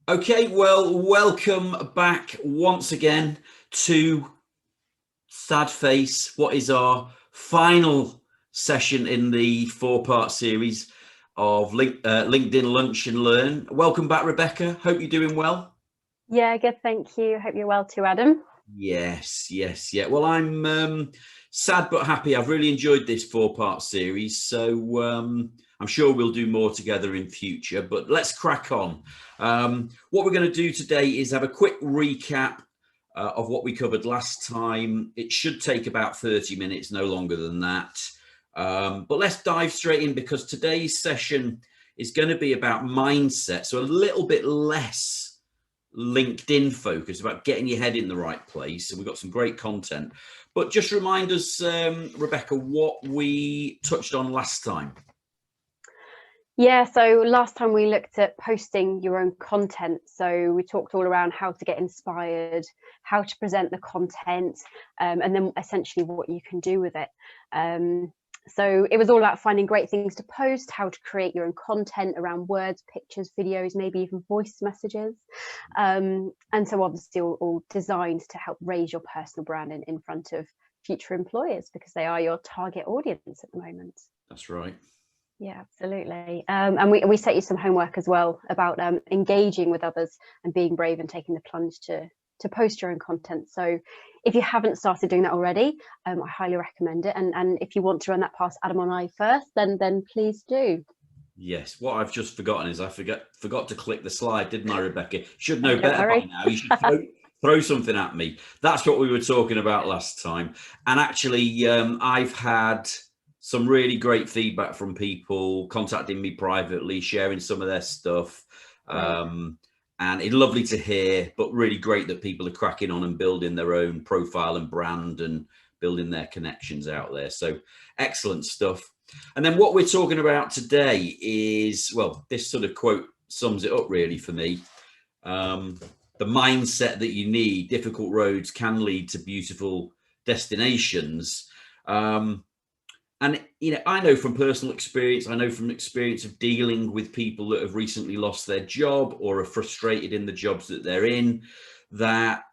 Okay, well, welcome back once again to Sad Face, what is our final session in the four-part series of LinkedIn Lunch and Learn. Welcome back, Rebecca. Hope you're doing well. Yeah, good, thank you. Hope you're well too, Adam. Yes. Well, I'm sad but happy. I've really enjoyed this four-part series, so I'm sure we'll do more together in future, but let's crack on. What we're going to do today is have a quick recap of what we covered last time. It should take about 30 minutes, no longer than that. But let's dive straight in, because today's session is going to be about mindset, so a little bit less LinkedIn focus, about getting your head in the right place. And we've got some great content, but just remind us, Rebecca, what we touched on last time. Yeah, so last time we looked at posting your own content. So we talked all around how to get inspired, how to present the content, and then essentially what you can do with it. So it was all about finding great things to post, how to create your own content around words, pictures, videos, maybe even voice messages. And so obviously all designed to help raise your personal brand in front of future employers, because they are your target audience at the moment. That's right. Yeah, absolutely. And we set you some homework as well about engaging with others and being brave and taking the plunge to post your own content. So if you haven't started doing that already, I highly recommend it. And if you want to run that past Adam and I first, then please do. Yes, what I've just forgotten is I forgot to click the slide, didn't I, Rebecca? Should know Don't better by worry. now. You should throw something at me. That's what we were talking about last time. And actually, I've had some really great feedback from people contacting me privately, sharing some of their stuff. And it's lovely to hear, but really great that people are cracking on and building their own profile and brand and building their connections out there. So excellent stuff. And then what we're talking about today is, well, this sort of quote sums it up really for me. The mindset that you need: difficult roads can lead to beautiful destinations. And, you know, I know from personal experience, I know from experience of dealing with people that have recently lost their job or are frustrated in the jobs that they're in, that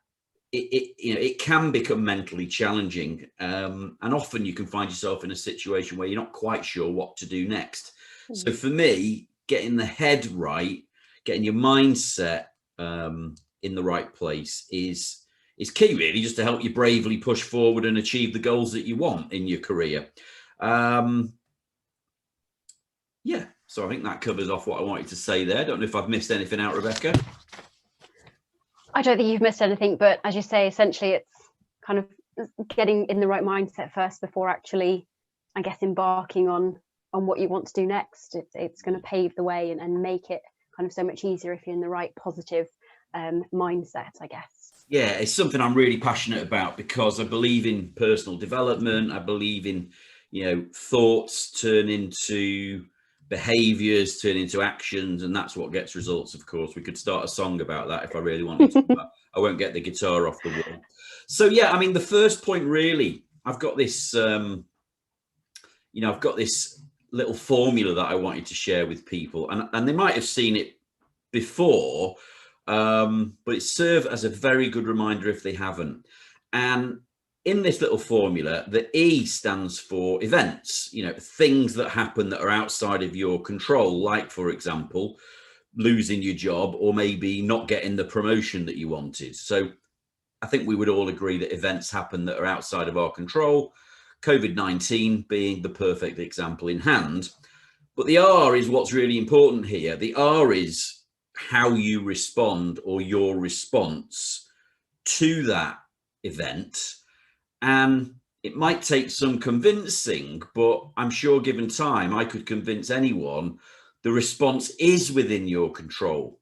it can become mentally challenging. And often you can find yourself in a situation where you're not quite sure what to do next. So for me, getting the head right, getting your mindset in the right place is key, really, just to help you bravely push forward and achieve the goals that you want in your career. Yeah, so I think that covers off what I wanted to say there. I don't know if I've missed anything out, Rebecca. I don't think you've missed anything, but as you say, essentially it's kind of getting in the right mindset first before actually, I guess, embarking on what you want to do next. It's going to pave the way and make it kind of so much easier if you're in the right positive mindset, I guess. Yeah, it's something I'm really passionate about, because I believe in personal development. I believe in, you know, thoughts turn into behaviors, turn into actions, and that's what gets results. Of course, we could start a song about that if I really wanted to, but I won't get the guitar off the wall. So yeah, I mean, the first point really, I've got this, I've got this little formula that I wanted to share with people, and they might have seen it before, but it serves as a very good reminder if they haven't. And in this little formula, the E stands for events, you know, things that happen that are outside of your control, like, for example, losing your job or maybe not getting the promotion that you wanted. So I think we would all agree that events happen that are outside of our control, COVID-19 being the perfect example in hand. But the R is what's really important here. The R is how you respond, or your response to that event. And it might take some convincing, but I'm sure given time, I could convince anyone the response is within your control.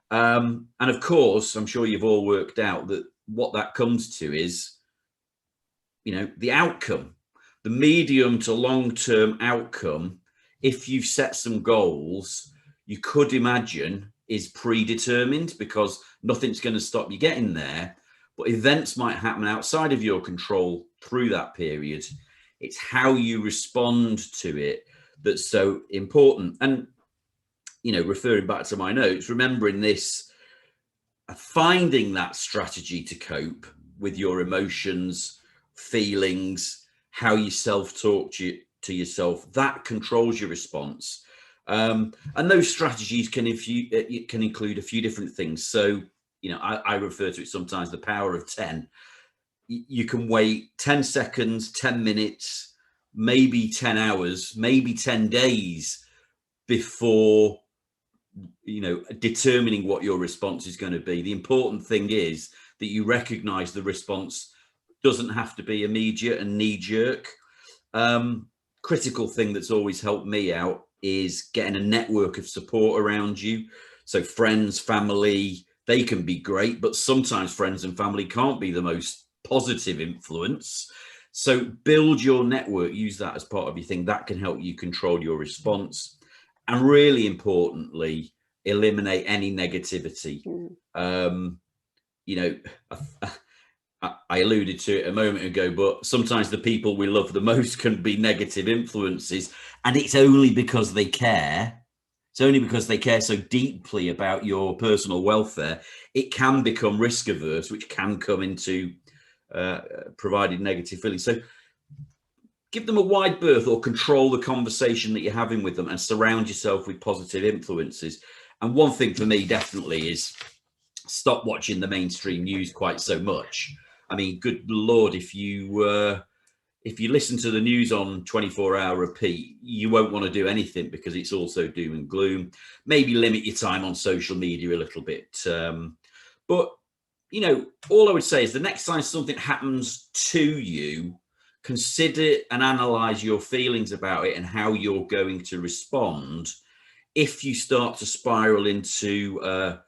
And of course, I'm sure you've all worked out that what that comes to is, you know, the outcome, the medium to long-term outcome. If you've set some goals, you could imagine is predetermined, because nothing's going to stop you getting there. But events might happen outside of your control through that period. It's how you respond to it that's so important. And you know, referring back to my notes, remembering this, finding that strategy to cope with your emotions, feelings, how you self-talk to yourself, that controls your response. And those strategies can include a few different things. So, you know, I refer to it sometimes the power of 10. You can wait 10 seconds, 10 minutes, maybe 10 hours, maybe 10 days before, you know, determining what your response is going to be. The important thing is that you recognize the response doesn't have to be immediate and knee-jerk. Critical thing that's always helped me out is getting a network of support around you. So friends, family, they can be great, but sometimes friends and family can't be the most positive influence. So build your network, use that as part of your thing. That can help you control your response. And really importantly, eliminate any negativity. You know, I alluded to it a moment ago, but sometimes the people we love the most can be negative influences, and it's only because they care. It's only because they care so deeply about your personal welfare. It can become risk averse, which can come into providing negative feelings. So give them a wide berth, or control the conversation that you're having with them, and surround yourself with positive influences. And one thing for me definitely is stop watching the mainstream news quite so much. I mean, good Lord, if you listen to the news on 24-hour repeat, you won't want to do anything because it's also doom and gloom. Maybe limit your time on social media a little bit. But, you know, all I would say is the next time something happens to you, consider and analyze your feelings about it and how you're going to respond. If you start to spiral into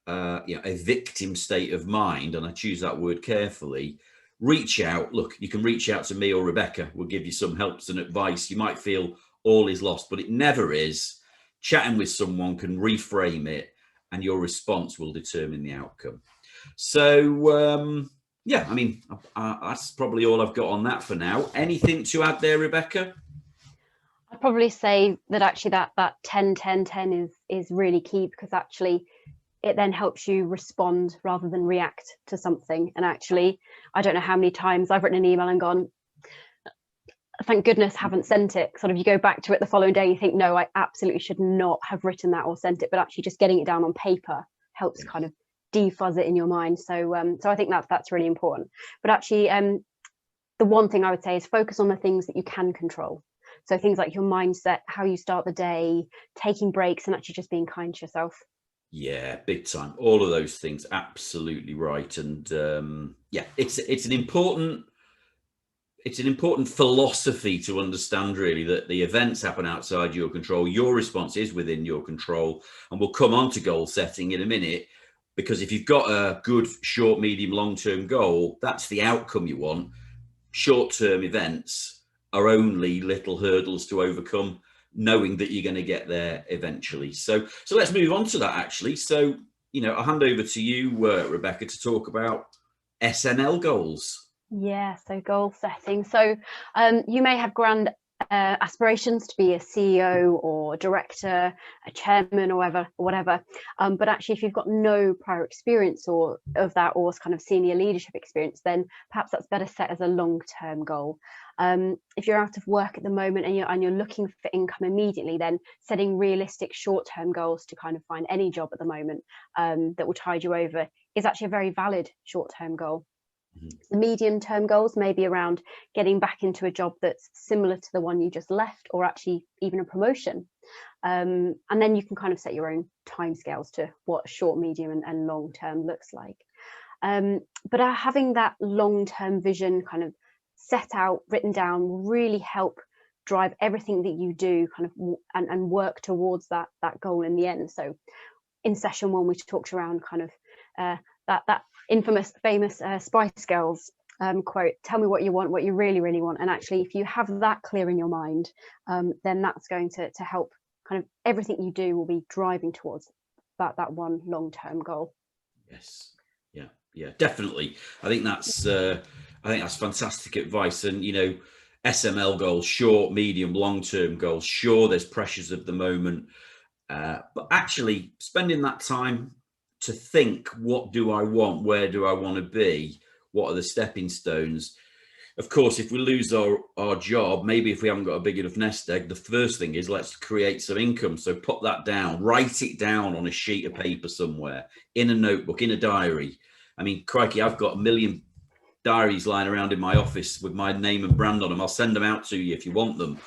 you know, a victim state of mind, and I choose that word carefully, reach out. Look, you can reach out to me or Rebecca. We'll give you some helps and advice. You might feel all is lost, but it never is. Chatting with someone can reframe it, and your response will determine the outcome. So yeah, I mean, that's probably all I've got on that for now. Anything to add there, Rebecca? I'd probably say that actually that 10-10-10 is really key, because actually it then helps you respond rather than react to something. And actually, I don't know how many times I've written an email and gone, thank goodness haven't sent it. Sort of you go back to it the following day and you think, no, I absolutely should not have written that or sent it. But actually just getting it down on paper helps kind of defuzz it in your mind. So I think that's really important. But actually, the one thing I would say is focus on the things that you can control. So things like your mindset, how you start the day, taking breaks, and actually just being kind to yourself. Yeah, big time. All of those things, absolutely right. And yeah, it's an important philosophy to understand, really, that the events happen outside your control. Your response is within your control, and we'll come on to goal setting in a minute. Because if you've got a good short, medium, long-term goal, that's the outcome you want. Short-term events are only little hurdles to overcome, knowing that you're going to get there eventually. So let's move on to that, actually. So, you know, I'll hand over to you, Rebecca, to talk about SML goals. Yeah, so goal setting. So you may have grand aspirations to be a CEO or director, a chairman, or whatever. But actually, if you've got no prior experience or of that, or kind of senior leadership experience, then perhaps that's better set as a long-term goal. If you're out of work at the moment and you're looking for income immediately, then setting realistic short-term goals to kind of find any job at the moment that will tide you over is actually a very valid short-term goal. The medium-term goals may be around getting back into a job that's similar to the one you just left, or actually even a promotion. And then you can kind of set your own timescales to what short, medium, and long-term looks like. But having that long-term vision kind of set out, written down, will really help drive everything that you do kind of and work towards that goal in the end. So in session 1, we talked around kind of that famous Spice Girls quote, tell me what you want, what you really, really want. And actually, if you have that clear in your mind, then that's going to help kind of everything you do will be driving towards that one long-term goal. Yes. Yeah, definitely. I think that's fantastic advice. And, you know, SML goals, short, medium, long-term goals. Sure, there's pressures of the moment. But actually spending that time to think, what do I want? Where do I want to be? What are the stepping stones? Of course, if we lose our job, maybe if we haven't got a big enough nest egg, the first thing is let's create some income. So put that down, write it down on a sheet of paper somewhere, in a notebook, in a diary. I mean, crikey, I've got a million diaries lying around in my office with my name and brand on them. I'll send them out to you if you want them.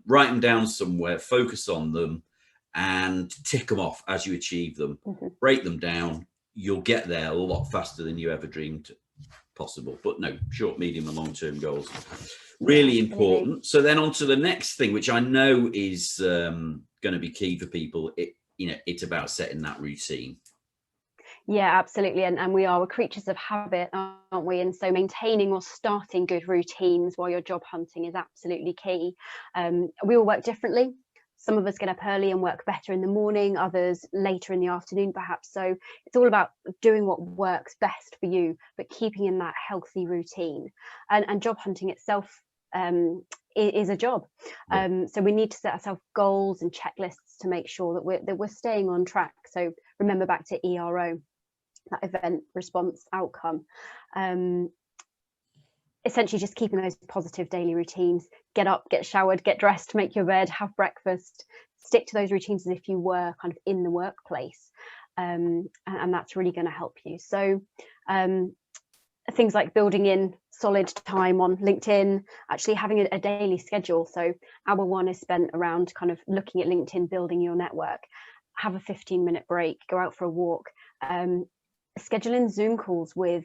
Write them down somewhere, focus on them, and tick them off as you achieve them. Break them down. You'll get there a lot faster than you ever dreamed possible. But no, short, medium and long-term goals, really important. So then on to the next thing, which I know is going to be key for people. It's about setting that routine. Yeah, absolutely. And we are creatures of habit, aren't we? And so maintaining or starting good routines while you're job hunting is absolutely key. We all work differently. Some of us get up early and work better in the morning, others later in the afternoon, perhaps. So it's all about doing what works best for you, but keeping in that healthy routine. And job hunting itself is a job. So we need to set ourselves goals and checklists to make sure that we're staying on track. So remember back to E+R O, that event, response, outcome. Essentially just keeping those positive daily routines. Get up, get showered, get dressed, make your bed, have breakfast, stick to those routines as if you were kind of in the workplace. And that's really going to help you. So things like building in solid time on LinkedIn, actually having a daily schedule. So hour one is spent around kind of looking at LinkedIn, building your network. Have a 15-minute break, go out for a walk. Schedule in Zoom calls with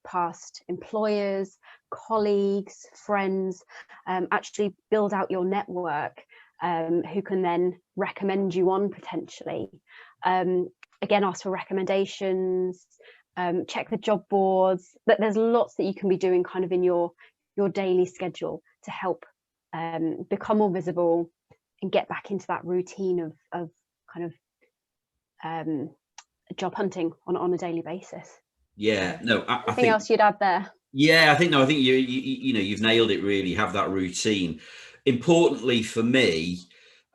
past employers, colleagues, friends. Actually build out your network, who can then recommend you on potentially. Again, ask for recommendations. Check the job boards. But there's lots that you can be doing kind of in your daily schedule to help become more visible and get back into that routine of kind of job hunting on a daily basis. Yeah, no, I anything else you'd add there? Yeah, I think you've nailed it. Really, have that routine. Importantly for me,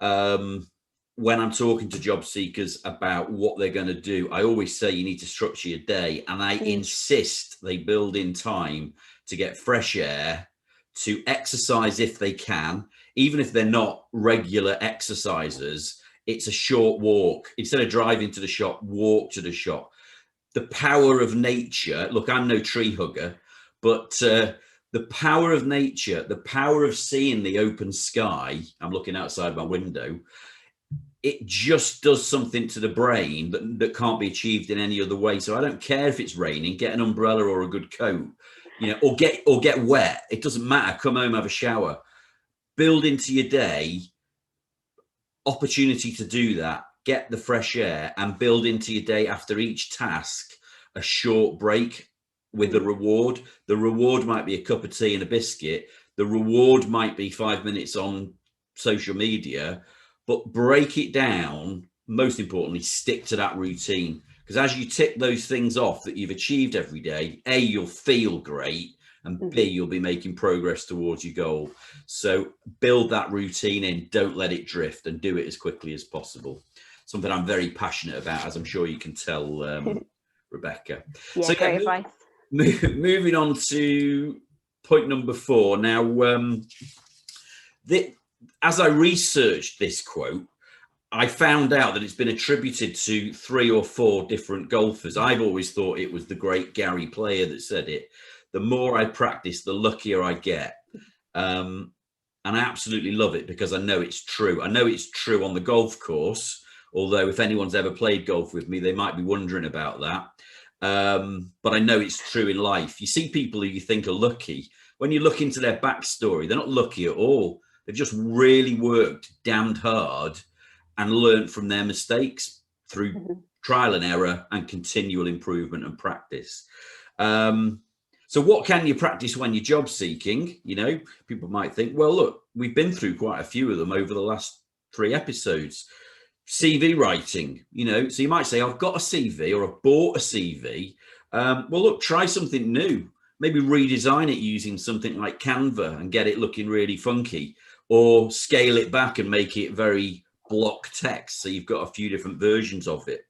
when I'm talking to job seekers about what they're going to do, I always say you need to structure your day, and I insist they build in time to get fresh air, to exercise if they can, even if they're not regular exercisers. It's a short walk. Instead of driving to the shop, walk to the shop. The power of nature. Look, I'm no tree hugger, but the power of nature, the power of seeing the open sky, I'm looking outside my window, it just does something to the brain that can't be achieved in any other way. So I don't care if it's raining, get an umbrella or a good coat, or get wet. It doesn't matter. Come home, have a shower. Build into your day opportunity to do that, get the fresh air, and build into your day after each task a short break with a reward. The reward might be a cup of tea and a biscuit. The reward might be 5 minutes on social media, but break it down. Most importantly, stick to that routine, because as you tick those things off that you've achieved every day, A, you'll feel great, and B, you'll be making progress towards your goal. So build that routine in, don't let it drift, and do it as quickly as possible. Something I'm very passionate about, as I'm sure you can tell, Rebecca. Yeah, so great advice. Moving on to point number 4. Now, as I researched this quote, I found out that it's been attributed to 3 or 4 different golfers. I've always thought it was the great Gary Player that said it. The more I practice, the luckier I get. And I absolutely love it, because I know it's true. I know it's true on the golf course, although if anyone's ever played golf with me, they might be wondering about that. But I know it's true in life. You see people who you think are lucky. When you look into their backstory, they're not lucky at all. They've just really worked damned hard and learned from their mistakes through trial and error and continual improvement and practice. So what can you practice when you're job seeking? People might think, well, look, we've been through quite a few of them over the last 3 episodes. CV writing, so you might say, I've got a CV or I've bought a CV. Well, look, try something new. Maybe redesign it using something like Canva and get it looking really funky, or scale it back and make it very block text, so you've got a few different versions of it.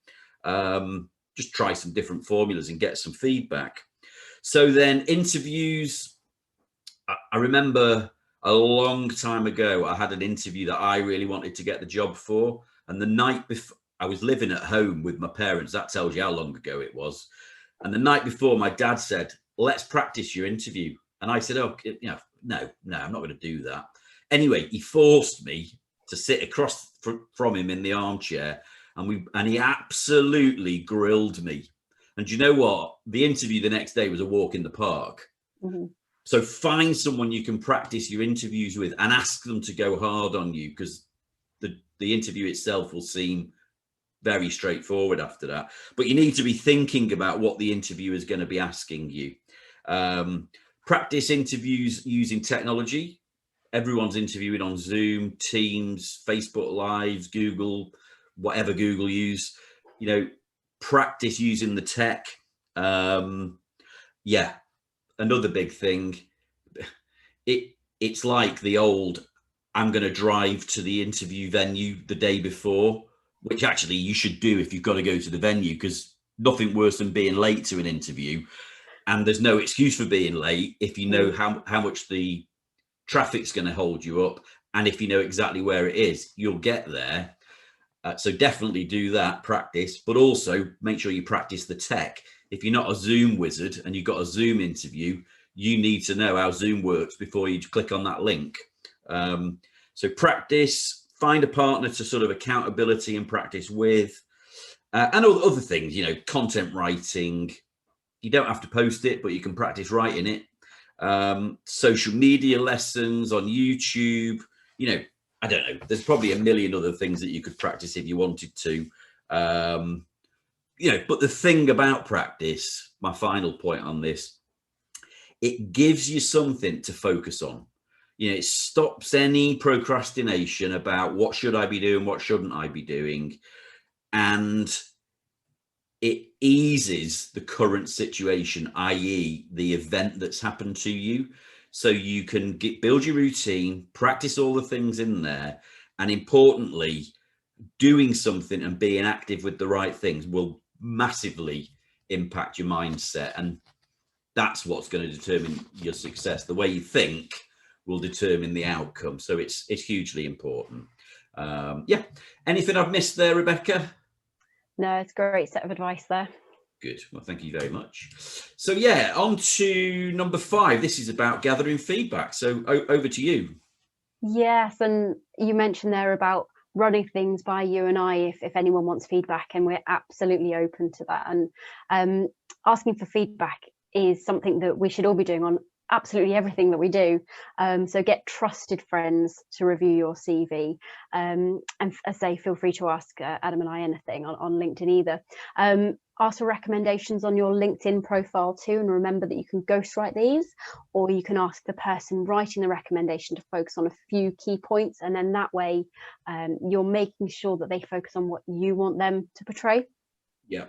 Just try some different formulas and get some feedback. So then interviews, I remember a long time ago, I had an interview that I really wanted to get the job for. And the night before, I was living at home with my parents. That tells you how long ago it was. And the night before, my dad said, let's practice your interview. And I said, oh, no, I'm not going to do that. Anyway, he forced me to sit across from him in the armchair, and he absolutely grilled me. And you know what? The interview the next day was a walk in the park. Mm-hmm. So find someone you can practice your interviews with and ask them to go hard on you, because the interview itself will seem very straightforward after that. But you need to be thinking about what the interviewer is going to be asking you. Practice interviews using technology. Everyone's interviewing on Zoom, Teams, Facebook Lives, Google, whatever Google use. Practice using the tech. Yeah. Another big thing, it's like the old, I'm going to drive to the interview venue the day before, which actually you should do if you've got to go to the venue, because nothing worse than being late to an interview. And there's no excuse for being late if you know how much the traffic's going to hold you up. And if you know exactly where it is, you'll get there. So definitely do that, practice, but also make sure you practice the tech. If you're not a Zoom wizard and you've got a Zoom interview, you need to know how Zoom works before you click on that link. So practice, find a partner to sort of accountability and practice with, and other things, content writing. You don't have to post it, but you can practice writing it. Social media lessons on YouTube, I don't know. There's probably a million other things that you could practice if you wanted to. But the thing about practice, my final point on this, it gives you something to focus on. It stops any procrastination about what should I be doing, what shouldn't I be doing. And it eases the current situation, i.e. the event that's happened to you. So you can build your routine, practice all the things in there. And importantly, doing something and being active with the right things will massively impact your mindset. And that's what's going to determine your success. The way you think will determine the outcome. So it's hugely important. Yeah. Anything I've missed there, Rebecca? No, it's a great set of advice there. Good. Well, thank you very much. So yeah, on to number 5. This is about gathering feedback. So over to you. Yes, and you mentioned there about running things by you and I if anyone wants feedback, and we're absolutely open to that. And asking for feedback is something that we should all be doing on absolutely everything that we do. So get trusted friends to review your CV, and as I say, feel free to ask Adam and I anything on LinkedIn either. Ask for recommendations on your LinkedIn profile too, and remember that you can ghostwrite these, or you can ask the person writing the recommendation to focus on a few key points, and then that way you're making sure that they focus on what you want them to portray. Yeah.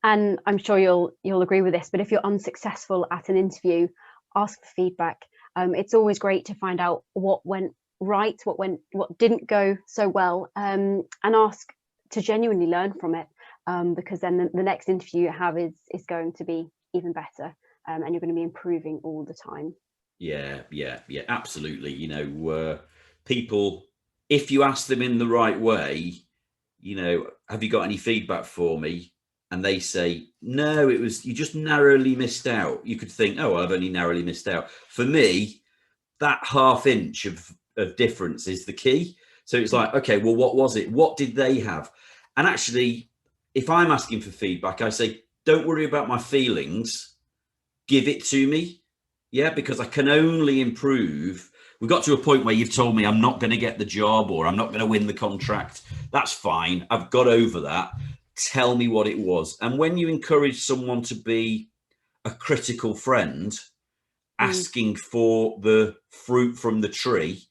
And I'm sure you'll agree with this, but if you're unsuccessful at an interview, ask for feedback. It's always great to find out what went right, what didn't go so well, and ask to genuinely learn from it, because then the next interview you have is going to be even better, and you're going to be improving all the time. Yeah, absolutely. People, if you ask them in the right way, have you got any feedback for me? And they say, no, you just narrowly missed out. You could think, oh, I've only narrowly missed out. For me, that ½ inch of difference is the key. So it's like, okay, well, what was it? What did they have? And actually, if I'm asking for feedback, I say, don't worry about my feelings. Give it to me. Yeah, because I can only improve. We got to a point where you've told me I'm not going to get the job or I'm not going to win the contract. That's fine. I've got over that. Tell me what it was. And when you encourage someone to be a critical friend, asking for the fruit from the tree,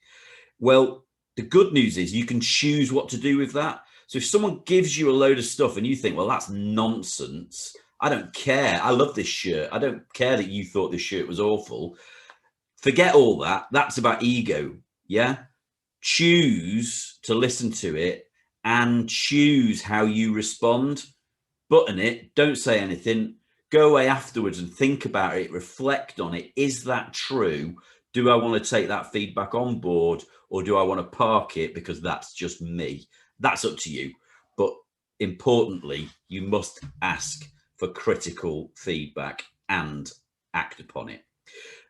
well, the good news is you can choose what to do with that. So if someone gives you a load of stuff and you think, well, that's nonsense, I don't care, I love this shirt, I don't care that you thought this shirt was awful, forget all that. That's about ego. Yeah. choose to listen to it and choose how you respond. Button it, don't say anything, go away afterwards and think about it, reflect on it. Is that true? Do I want to take that feedback on board, or do I want to park it because that's just me? That's up to you. But importantly, you must ask for critical feedback and act upon it.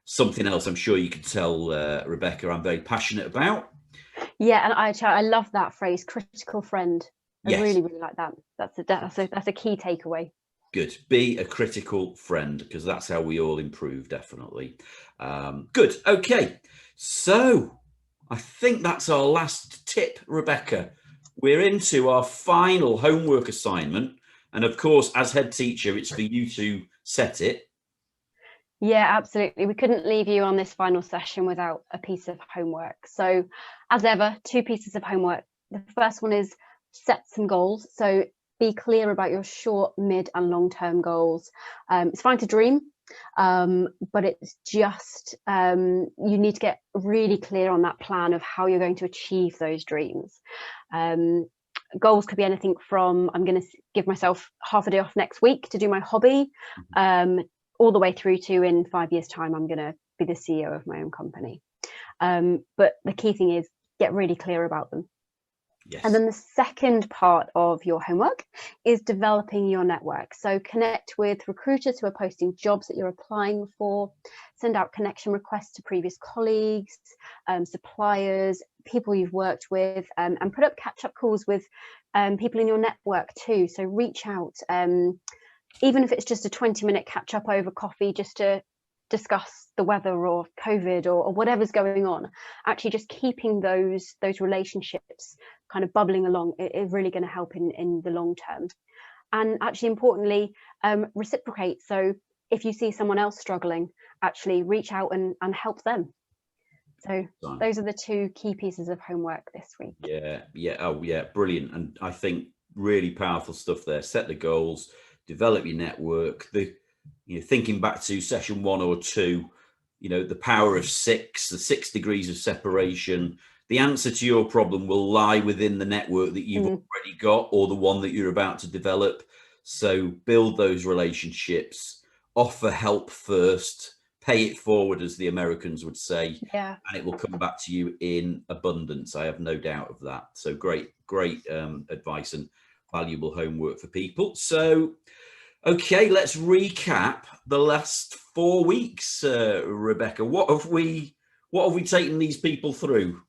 Something else I'm sure you can tell Rebecca I'm very passionate about. Yeah, and I love that phrase, critical friend. I Yes. really like that. That's a key takeaway. Good. Be a critical friend, because that's how we all improve, definitely. Good. Okay. So I think that's our last tip, Rebecca. We're into our final homework assignment. And of course, as head teacher, it's for you to set it. Yeah, absolutely. We couldn't leave you on this final session without a piece of homework. So as ever, 2 pieces of homework. The first one is set some goals. So be clear about your short, mid and long-term goals. It's fine to dream, but it's just, you need to get really clear on that plan of how you're going to achieve those dreams. Goals could be anything from, I'm going to give myself half a day off next week to do my hobby, all the way through to, in 5 years' time, I'm going to be the CEO of my own company. But the key thing is get really clear about them. Yes. And then the second part of your homework is developing your network. So connect with recruiters who are posting jobs that you're applying for, send out connection requests to previous colleagues, suppliers, people you've worked with, and put up catch-up calls with people in your network too. So reach out, even if it's just a 20-minute catch-up over coffee, just to discuss the weather or COVID or whatever's going on. Actually just keeping those relationships kind of bubbling along is really going to help in the long term. And actually importantly, reciprocate. So if you see someone else struggling, actually reach out and help them. So those are the 2 key pieces of homework this week. Yeah. Oh yeah, brilliant. And I think really powerful stuff there. Set the goals, develop your network. Thinking back to session 1 or 2, the power of 6, the 6 degrees of separation. The answer to your problem will lie within the network that you've already got, or the one that you're about to develop. So build those relationships, offer help first, pay it forward, as the Americans would say, and it will come back to you in abundance. I have no doubt of that. So great advice and valuable homework for people. So okay, let's recap the last 4 weeks, Rebecca. What have we taken these people through?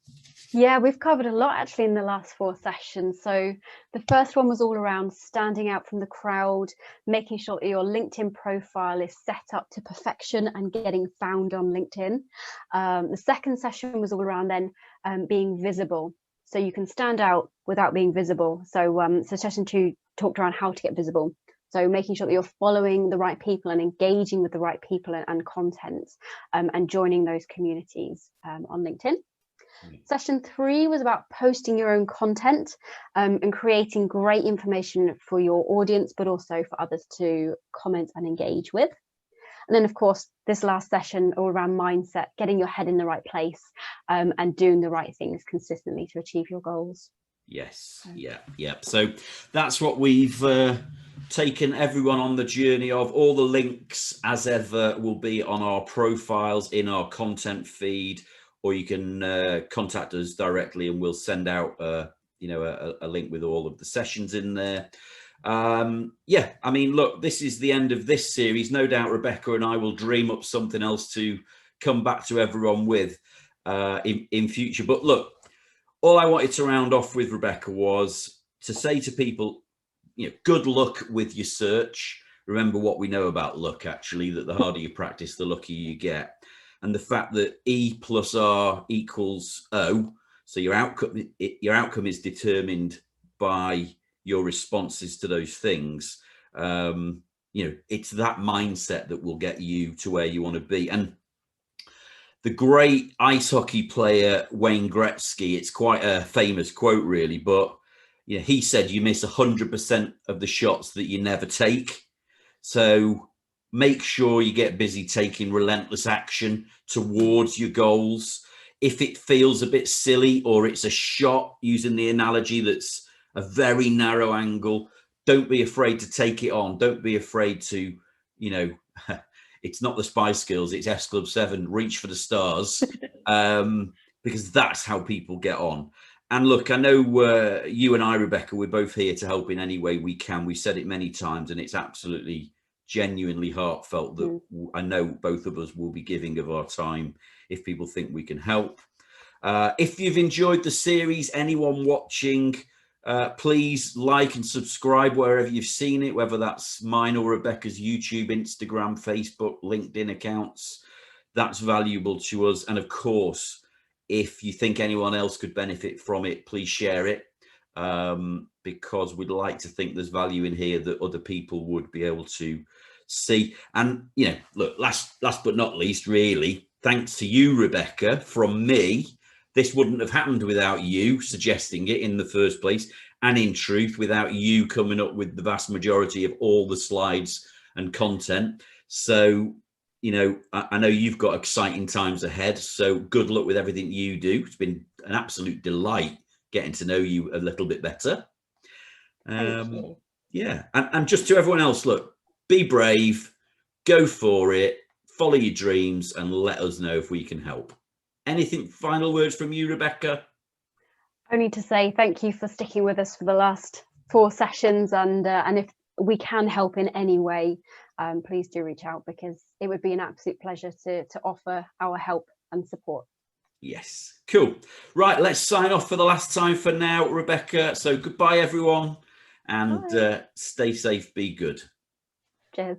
Yeah, we've covered a lot actually in the last 4 sessions. So the first one was all around standing out from the crowd, making sure that your LinkedIn profile is set up to perfection and getting found on LinkedIn. The second session was all around then being visible. So you can stand out without being visible. So session 2 talked around how to get visible. So making sure that you're following the right people and engaging with the right people and content, and joining those communities on LinkedIn. Session 3 was about posting your own content and creating great information for your audience, but also for others to comment and engage with. And then, of course, this last session all around mindset, getting your head in the right place and doing the right things consistently to achieve your goals. Yes. Yeah. So that's what we've taken everyone on the journey of. All the links, as ever, will be on our profiles in our content feed, or you can contact us directly and we'll send out a link with all of the sessions in there. Yeah, I mean, look, this is the end of this series. No doubt Rebecca and I will dream up something else to come back to everyone with in future. But look, all I wanted to round off with, Rebecca, was to say to people, good luck with your search. Remember what we know about luck, actually, that the harder you practice, the luckier you get. And the fact that E+R equals O, so your outcome is determined by your responses to those things. It's that mindset that will get you to where you want to be. And the great ice hockey player Wayne Gretzky, it's quite a famous quote, really, but he said you miss 100% of the shots that you never take. So make sure you get busy taking relentless action towards your goals. if it feels a bit silly or it's a shot, using the analogy that's a very narrow angle, don't be afraid to take it on. Don't be afraid to, you know, it's not the Spice Girls, it's S Club 7, reach for the stars, because that's how people get on. And look, I know you and I, Rebecca, we're both here to help in any way we can. We've said it many times, and it's absolutely genuinely heartfelt that I know both of us will be giving of our time if people think we can help. If you've enjoyed the series, anyone watching, please like and subscribe wherever you've seen it, whether that's mine or Rebecca's YouTube, Instagram, Facebook, LinkedIn accounts. That's valuable to us. And of course, if you think anyone else could benefit from it, please share it, because we'd like to think there's value in here that other people would be able to see. And, you know, look, last but not least, really, thanks to you, Rebecca, from me. This wouldn't have happened without you suggesting it in the first place. And in truth, without you coming up with the vast majority of all the slides and content. So, you know, I know you've got exciting times ahead. So good luck with everything you do. It's been an absolute delight getting to know you a little bit better. Thank you. Yeah. And just to everyone else, look, be brave, go for it, follow your dreams, and let us know if we can help. Anything, final words from you, Rebecca? Only to say thank you for sticking with us for the last 4 sessions, and if we can help in any way, please do reach out, because it would be an absolute pleasure to offer our help and support. Yes, cool. Right, let's sign off for the last time for now, Rebecca. So goodbye, everyone, and stay safe, be good. Cheers.